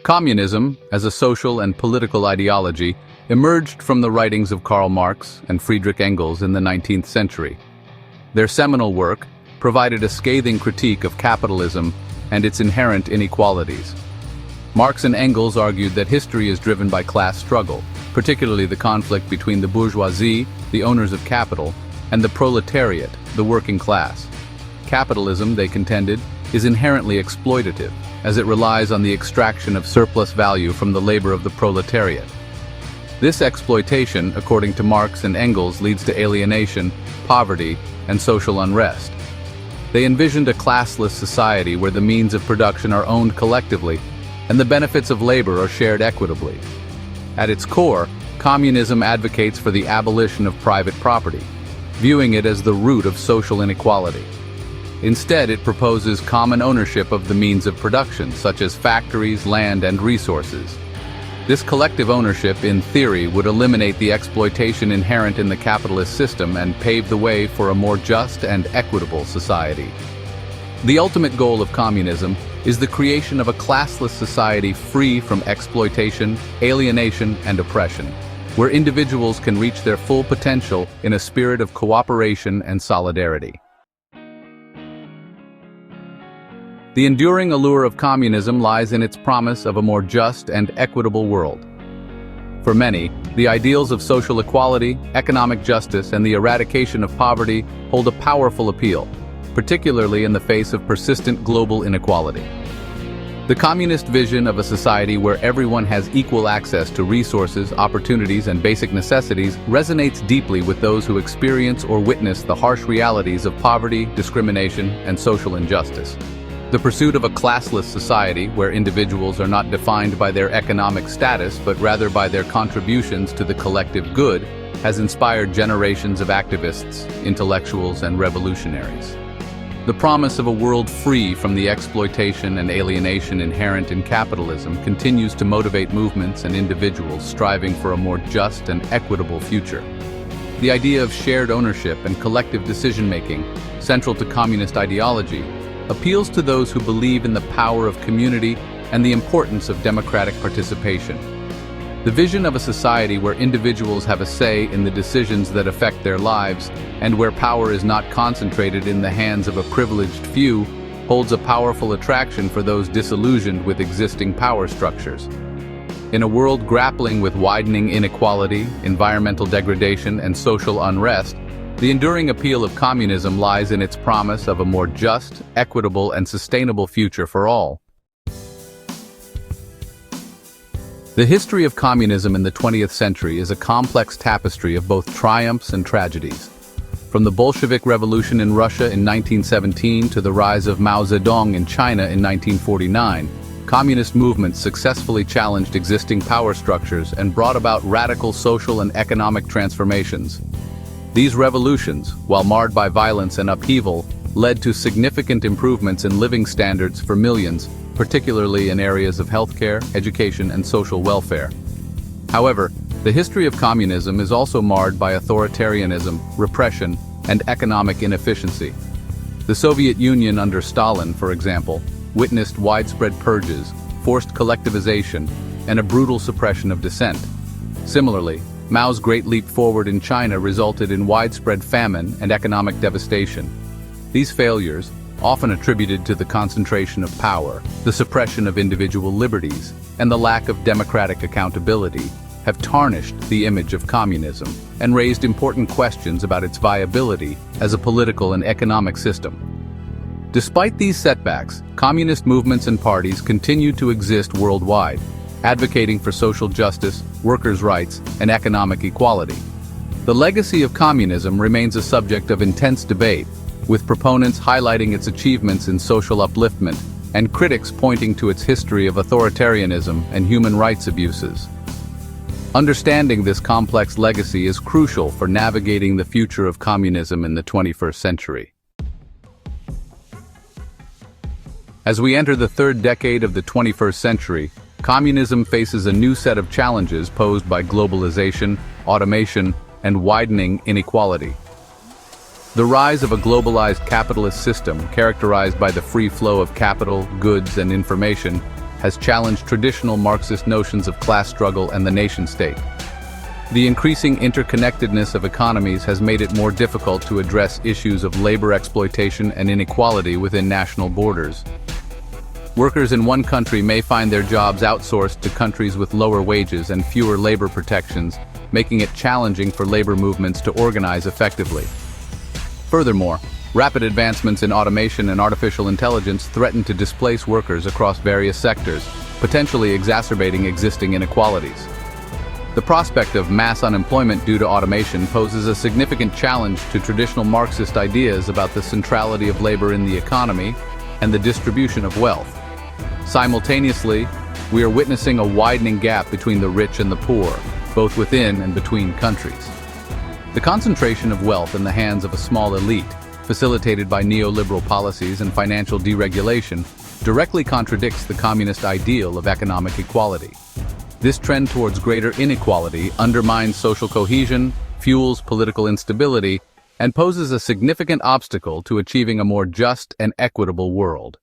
Communism, as a social and political ideology, emerged from the writings of Karl Marx and Friedrich Engels in the 19th century. Their seminal work provided a scathing critique of capitalism and its inherent inequalities. Marx and Engels argued that history is driven by class struggle, particularly the conflict between the bourgeoisie, the owners of capital, and the proletariat, the working class. Capitalism, they contended, is inherently exploitative, as it relies on the extraction of surplus value from the labor of the proletariat. This exploitation, according to Marx and Engels, leads to alienation, poverty, and social unrest. They envisioned a classless society where the means of production are owned collectively and the benefits of labor are shared equitably. At its core, communism advocates for the abolition of private property, viewing it as the root of social inequality. Instead, it proposes common ownership of the means of production, such as factories, land, and resources. This collective ownership, in theory, would eliminate the exploitation inherent in the capitalist system and pave the way for a more just and equitable society. The ultimate goal of communism is the creation of a classless society free from exploitation, alienation, and oppression, where individuals can reach their full potential in a spirit of cooperation and solidarity. The enduring allure of communism lies in its promise of a more just and equitable world. For many, the ideals of social equality, economic justice, and the eradication of poverty hold a powerful appeal, particularly in the face of persistent global inequality. The communist vision of a society where everyone has equal access to resources, opportunities, and basic necessities resonates deeply with those who experience or witness the harsh realities of poverty, discrimination, and social injustice. The pursuit of a classless society where individuals are not defined by their economic status but rather by their contributions to the collective good has inspired generations of activists, intellectuals, and revolutionaries. The promise of a world free from the exploitation and alienation inherent in capitalism continues to motivate movements and individuals striving for a more just and equitable future. The idea of shared ownership and collective decision-making, central to communist ideology, appeals to those who believe in the power of community and the importance of democratic participation. The vision of a society where individuals have a say in the decisions that affect their lives and where power is not concentrated in the hands of a privileged few holds a powerful attraction for those disillusioned with existing power structures. In a world grappling with widening inequality, environmental degradation, and social unrest, the enduring appeal of communism lies in its promise of a more just, equitable, and sustainable future for all. The history of communism in the 20th century is a complex tapestry of both triumphs and tragedies. From the Bolshevik Revolution in Russia in 1917 to the rise of Mao Zedong in China in 1949, communist movements successfully challenged existing power structures and brought about radical social and economic transformations. These revolutions, while marred by violence and upheaval, led to significant improvements in living standards for millions, particularly in areas of healthcare, education, and social welfare. However, the history of communism is also marred by authoritarianism, repression, and economic inefficiency. The Soviet Union under Stalin, for example, witnessed widespread purges, forced collectivization, and a brutal suppression of dissent. Similarly, Mao's Great Leap Forward in China resulted in widespread famine and economic devastation. These failures, often attributed to the concentration of power, the suppression of individual liberties, and the lack of democratic accountability, have tarnished the image of communism and raised important questions about its viability as a political and economic system. Despite these setbacks, communist movements and parties continue to exist worldwide, advocating for social justice, workers' rights, and economic equality. The legacy of communism remains a subject of intense debate, with proponents highlighting its achievements in social upliftment and critics pointing to its history of authoritarianism and human rights abuses. Understanding this complex legacy is crucial for navigating the future of communism in the 21st century. As we enter the third decade of the 21st century, communism faces a new set of challenges posed by globalization, automation, and widening inequality. The rise of a globalized capitalist system characterized by the free flow of capital, goods, and information has challenged traditional Marxist notions of class struggle and the nation-state. The increasing interconnectedness of economies has made it more difficult to address issues of labor exploitation and inequality within national borders. Workers in one country may find their jobs outsourced to countries with lower wages and fewer labor protections, making it challenging for labor movements to organize effectively. Furthermore, rapid advancements in automation and artificial intelligence threaten to displace workers across various sectors, potentially exacerbating existing inequalities. The prospect of mass unemployment due to automation poses a significant challenge to traditional Marxist ideas about the centrality of labor in the economy and the distribution of wealth. Simultaneously, we are witnessing a widening gap between the rich and the poor, both within and between countries. The concentration of wealth in the hands of a small elite, facilitated by neoliberal policies and financial deregulation, directly contradicts the communist ideal of economic equality. This trend towards greater inequality undermines social cohesion, fuels political instability, and poses a significant obstacle to achieving a more just and equitable world.